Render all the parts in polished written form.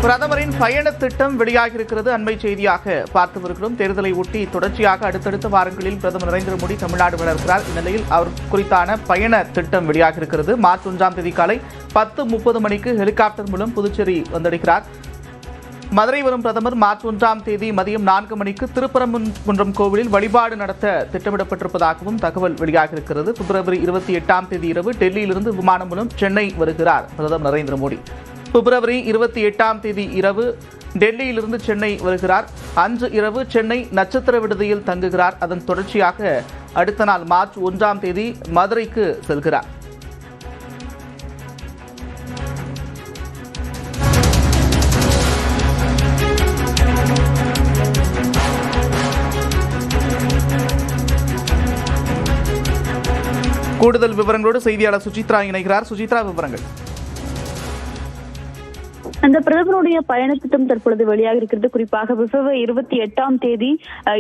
பிரதமரின் பயண திட்டம் வெளியாகியிருக்கிறது. அண்மை செய்தியாக பார்த்து வருகிறோம். தேர்தலை ஒட்டி தொடர்ச்சியாக அடுத்தடுத்த வாரங்களில் பிரதமர் நரேந்திர மோடி தமிழ்நாடு வர இருக்கிறார். இந்நிலையில் அவர் குறித்தான பயண திட்டம் வெளியாகியிருக்கிறது. மார்ச் 1ஆம் தேதி காலை 10:30 மணிக்கு ஹெலிகாப்டர் மூலம் புதுச்சேரி வந்தடைகிறார். மதுரை வரும் பிரதமர் மார்ச் 1ஆம் தேதி மதியம் 4 மணிக்கு திருப்பரங்குன்றம் கோவிலில் வழிபாடு நடத்த திட்டமிடப்பட்டிருப்பதாகவும் தகவல் வெளியாகியிருக்கிறது. பிப்ரவரி 28ஆம் தேதி இரவு டெல்லியிலிருந்து விமானம் மூலம் சென்னை வருகிறார் பிரதமர் நரேந்திர மோடி. பிப்ரவரி 28ஆம் தேதி இரவு டெல்லியிலிருந்து சென்னை வருகிறார். அன்று இரவு சென்னை நட்சத்திர விடுதியில் தங்குகிறார். அதன் தொடர்ச்சியாக அடுத்த நாள் மார்ச் 1ஆம் தேதி மதுரைக்கு செல்கிறார். கூடுதல் விவரங்களோடு செய்தியாளர் சுஜித்ரா இணைகிறார். சுஜித்ரா, விவரங்கள். அந்த பிரதமருடைய பயண திட்டம் தற்பொழுது வெளியாக இருக்கிறது. குறிப்பாக பிப்ரவரி 28ஆம் தேதி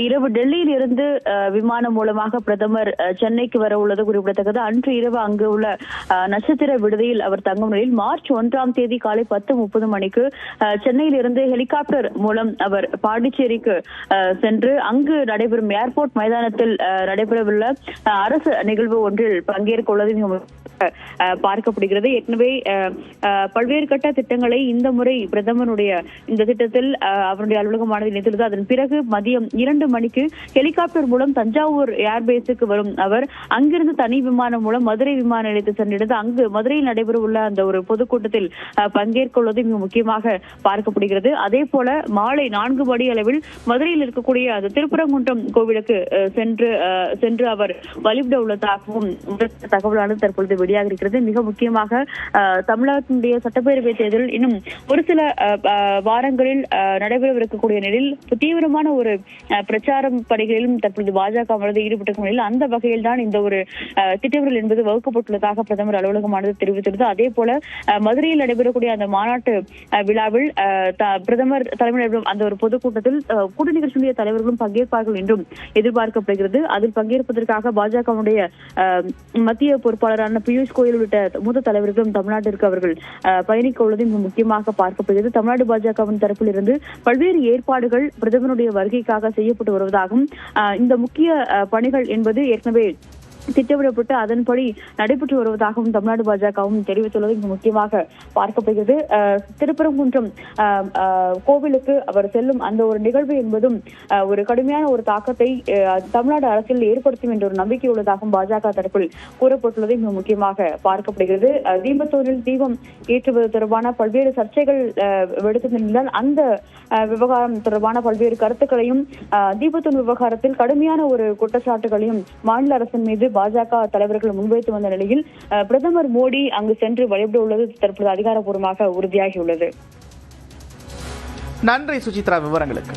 இரவு டெல்லியில் இருந்து விமானம் மூலமாக பிரதமர் சென்னைக்கு வர உள்ளது குறிப்பிடத்தக்கது. அன்று இரவு அங்கு உள்ள நட்சத்திர விடுதியில் அவர் தங்கும் நிலையில் மார்ச் 1ஆம் தேதி காலை 10:30 மணிக்கு சென்னையில் இருந்து ஹெலிகாப்டர் மூலம் அவர் பாண்டிச்சேரிக்கு சென்று அங்கு நடைபெறும் ஏர்போர்ட் மைதானத்தில் நடைபெறவுள்ள அரசு நிகழ்வு ஒன்றில் பங்கேற்க உள்ளது பார்க்கப்படுகிறது. ஏற்கனவே பல்வேறு கட்ட திட்டங்களை இந்த முறை பிரதமருடைய இந்த திட்டத்தில் அவருடைய அலுவலகமானது இணைத்துள்ளது. அதன் பிறகு மதியம் 2 மணிக்கு ஹெலிகாப்டர் மூலம் தஞ்சாவூர் ஏர்பேஸுக்கு வரும் அவர் அங்கிருந்து தனி விமானம் மூலம் மதுரை விமான நிலையத்தை சென்றிருந்தது. அங்கு மதுரையில் நடைபெற உள்ள அந்த ஒரு பொதுக்கூட்டத்தில் பங்கேற்க உள்ளது மிக முக்கியமாக பார்க்கப்படுகிறது. அதே போல மாலை 4 மணி அளவில் மதுரையில் இருக்கக்கூடிய அந்த திருப்பரங்குன்றம் கோவிலுக்கு சென்று அவர் வழிபட உள்ளதாகவும் தகவலானது தற்பொழுது வெளியாக இருக்கிறது. மிக முக்கியமாக தமிழகத்தினுடைய சட்டப்பேரவை தேர்தல் இன்னும் ஒரு சில வாரங்களில் நடைபெறவிருக்கக்கூடிய நிலையில் தீவிரமான ஒரு பிரச்சாரம் பணிகளிலும் தற்பொழுது பாஜக ஈடுபட்டிருக்கும் நிலையில் அந்த வகையில் தான் இந்த ஒரு திட்டமிடல் என்பது வகுக்கப்பட்டுள்ளதாக பிரதமர் அலுவலகமானது தெரிவித்துள்ளது. அதே போல மதுரையில் நடைபெறக்கூடிய அந்த மாநாட்டு விழாவில் பிரதமர் தலைமையில் அந்த ஒரு பொதுக்கூட்டத்தில் கூட்டு நிகழ்ச்சியுடைய தலைவர்களும் பங்கேற்பார்கள் என்றும் எதிர்பார்க்கப்படுகிறது. அதில் பங்கேற்பதற்காக பாஜகவுடைய மத்திய பொறுப்பாளரான பியூஷ் கோயல் உள்ளிட்ட மூத்த தலைவர்களும் தமிழ்நாட்டிற்கு அவர்கள் பயணிக்க உள்ளது முக்கியமாக பார்க்கப்படுகிறது. தமிழ்நாடு பாஜகவின் தரப்பில் இருந்து பல்வேறு ஏற்பாடுகள் பிரதமருடைய வருகைக்காக செய்யப்பட்டு வருவதாகவும் இந்த முக்கிய பணிகள் என்பது ஏற்கனவே திட்டமிடப்பட்டு அதன்படி நடைபெற்று வருவதாகவும் தமிழ்நாடு பாஜகவும் தெரிவித்துள்ளது முக்கியமாக பார்க்கப்படுகிறது. திருப்பரங்குன்றம் கோவிலுக்கு அவர் செல்லும் அந்த ஒரு நிகழ்வு என்பதும் ஒரு கடுமையான ஒரு தாக்கத்தை தமிழ்நாடு அரசியல் ஏற்படுத்தும் என்ற ஒரு நம்பிக்கை உள்ளதாகவும் பாஜக தரப்பில் கூறப்பட்டுள்ளது மிக முக்கியமாக பார்க்கப்படுகிறது. தீபத்தூரில் தீபம் ஏற்றுவது தொடர்பான பல்வேறு சர்ச்சைகள் வெடித்திருந்தால் அந்த விவகாரம் தொடர்பான பல்வேறு கருத்துக்களையும் தீபத்தூர் விவகாரத்தில் கடுமையான ஒரு குற்றச்சாட்டுகளையும் மாநில அரசின் மீது பாஜக தலைவர்கள் முன்வைத்து வந்த நிலையில் பிரதமர் மோடி அங்கு சென்று வழிபட உள்ளது தற்போது அதிகாரப்பூர்வமாக உறுதியாகியுள்ளது. நன்றி சுஜித்ரா, விவரங்களுக்கு.